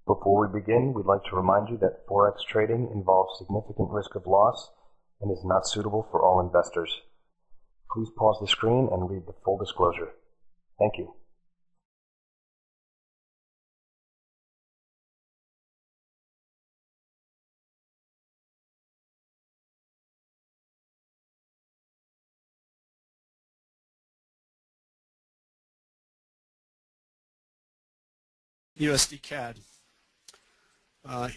Before we begin, we'd like to remind you that forex trading involves significant risk of loss and is not suitable for all investors. Please pause the screen and read the full disclosure. Thank you. USDCAD.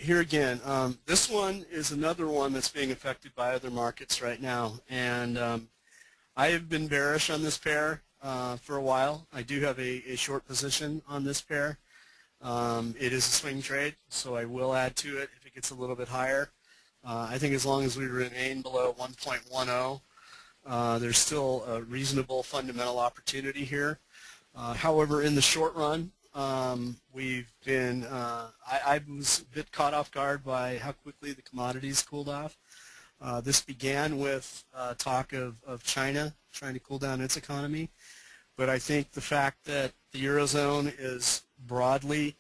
Here again, this one is another one that's being affected by other markets right now, and I have been bearish on this pair for a while. I do have a short position on this pair. It is a swing trade, so I will add to it if it gets a little bit higher. I think as long as we remain below 1.10, there's still a reasonable fundamental opportunity here. However, in the short run, we've been, I was a bit caught off guard by how quickly the commodities cooled off. This began with talk of China trying to cool down its economy, but I think the fact that the Eurozone is broadly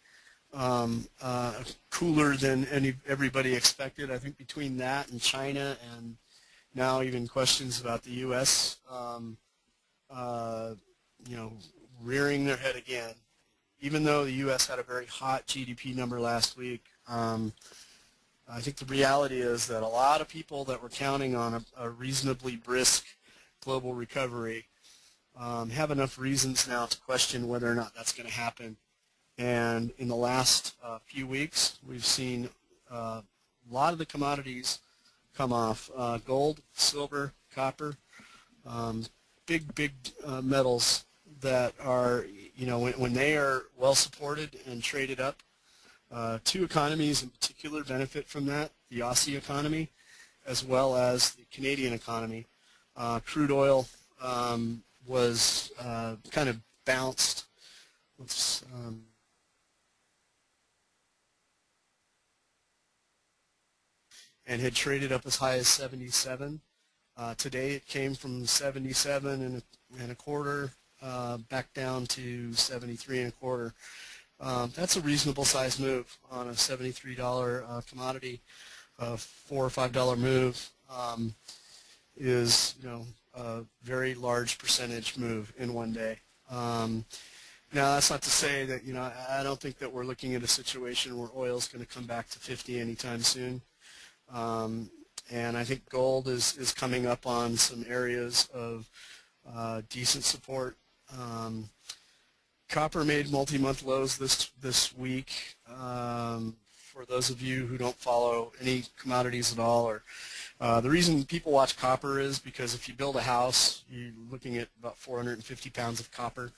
cooler than everybody expected, I think between that and China and now even questions about the U.S. Rearing their head again. Even though the U.S. had a very hot GDP number last week, I think the reality is that a lot of people that were counting on a reasonably brisk global recovery have enough reasons now to question whether or not that's going to happen. And in the last few weeks, we've seen a lot of the commodities come off. Gold, silver, copper, big metals that are, when they are well supported and traded up, two economies in particular benefit from that, the Aussie economy as well as the Canadian economy. Crude oil was kind of bounced. And had traded up as high as 77. Today it came from 77 and a quarter back down to 73 and a quarter. That's a reasonable size move on a $73 commodity. A $4 or $5 move is a very large percentage move in one day. Now that's not to say that I don't think that we're looking at a situation where oil is going to come back to 50 anytime soon. And I think gold is coming up on some areas of decent support. Copper made multi-month lows this week. For those of you who don't follow any commodities at all, or the reason people watch copper is because if you build a house, you're looking at about 450 pounds of copper.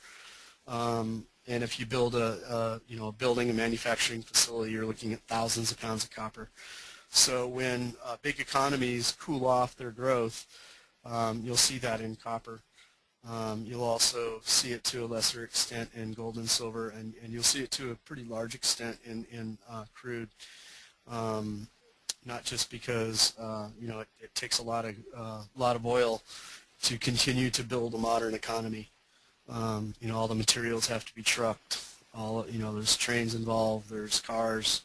And if you build a building, a manufacturing facility, you're looking at thousands of pounds of copper. So when big economies cool off their growth, you'll see that in copper. You'll also see it to a lesser extent in gold and silver, and you'll see it to a pretty large extent in crude. Not just because it takes a lot of oil to continue to build a modern economy. All the materials have to be trucked. There's trains involved. There's cars.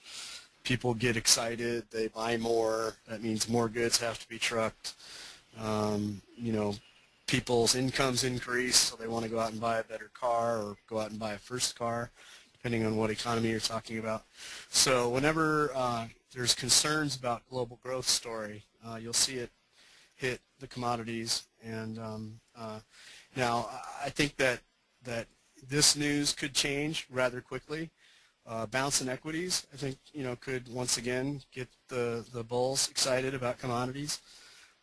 People get excited. They buy more. That means more goods have to be trucked. People's incomes increase, so they want to go out and buy a better car or go out and buy a first car, depending on what economy you're talking about. So whenever there's concerns about global growth story, you'll see it hit the commodities. And now I think that this news could change rather quickly. Bounce in equities, I think, could once again get the bulls excited about commodities.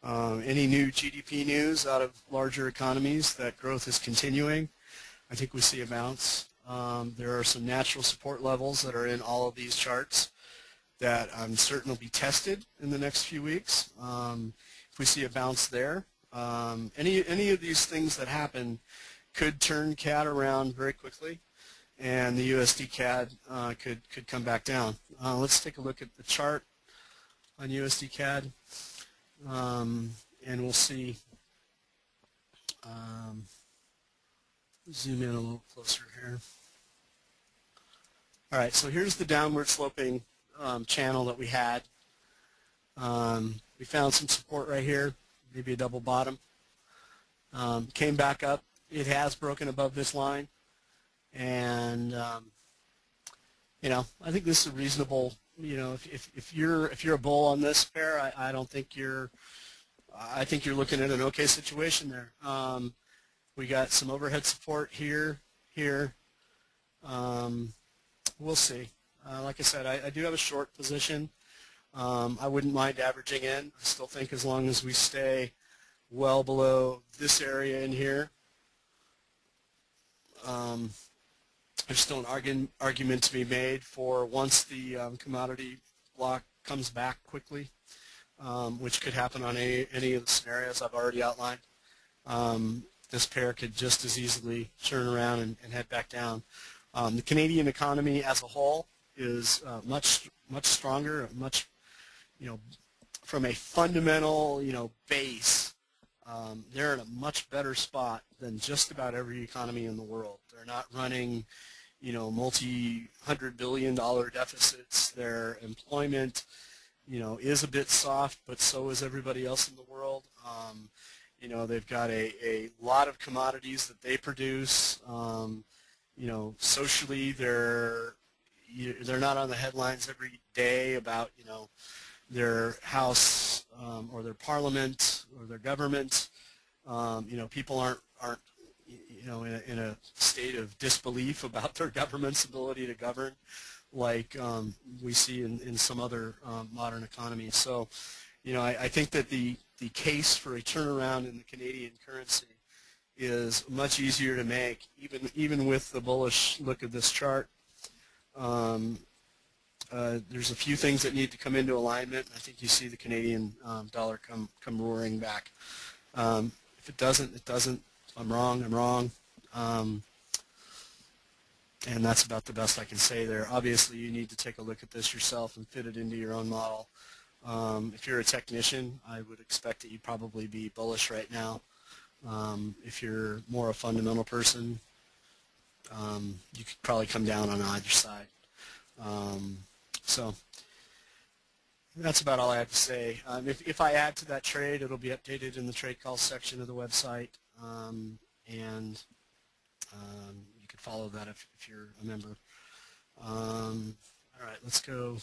Any new GDP news out of larger economies that growth is continuing, I think we see a bounce. There are some natural support levels that are in all of these charts that I'm certain will be tested in the next few weeks. If we see a bounce there, any of these things that happen could turn CAD around very quickly, and the USD-CAD could come back down. Let's take a look at the chart on USD-CAD. And we'll see, zoom in a little closer here. All right, so here's the downward sloping channel that we had. We found some support right here, maybe a double bottom. Came back up. It has broken above this line, and you know, I think this is a reasonable. You know, if you're a bull on this pair, I don't think you're. I think you're looking at an okay situation there. We got some overhead support here. We'll see. Like I said, I do have a short position. I wouldn't mind averaging in. I still think as long as we stay well below this area in here, there's still an argument to be made for once the commodity block comes back quickly, which could happen on any of the scenarios I've already outlined. This pair could just as easily turn around and head back down. The Canadian economy as a whole is much stronger, much, you know, from a fundamental, you know, base. They're in a much better spot than just about every economy in the world. They're not running, you know, multi-hundred-billion-dollar deficits. Their employment, you know, is a bit soft, but so is everybody else in the world. You know, they've got a lot of commodities that they produce. You know, socially, they're not on the headlines every day about, you know, their house or their parliament or their government. You know, people aren't you know, in a state of disbelief about their government's ability to govern, like we see in some other modern economies. So, you know, I think that the case for a turnaround in the Canadian currency is much easier to make, even with the bullish look of this chart. There's a few things that need to come into alignment. I think you see the Canadian dollar come roaring back. If it doesn't, it doesn't. I'm wrong. And that's about the best I can say there. Obviously, you need to take a look at this yourself and fit it into your own model. If you're a technician, I would expect that you'd probably be bullish right now. If you're more a fundamental person, you could probably come down on either side. So that's about all I have to say. If I add to that trade, it'll be updated in the trade calls section of the website, and you could follow that if you're a member. All right, let's go.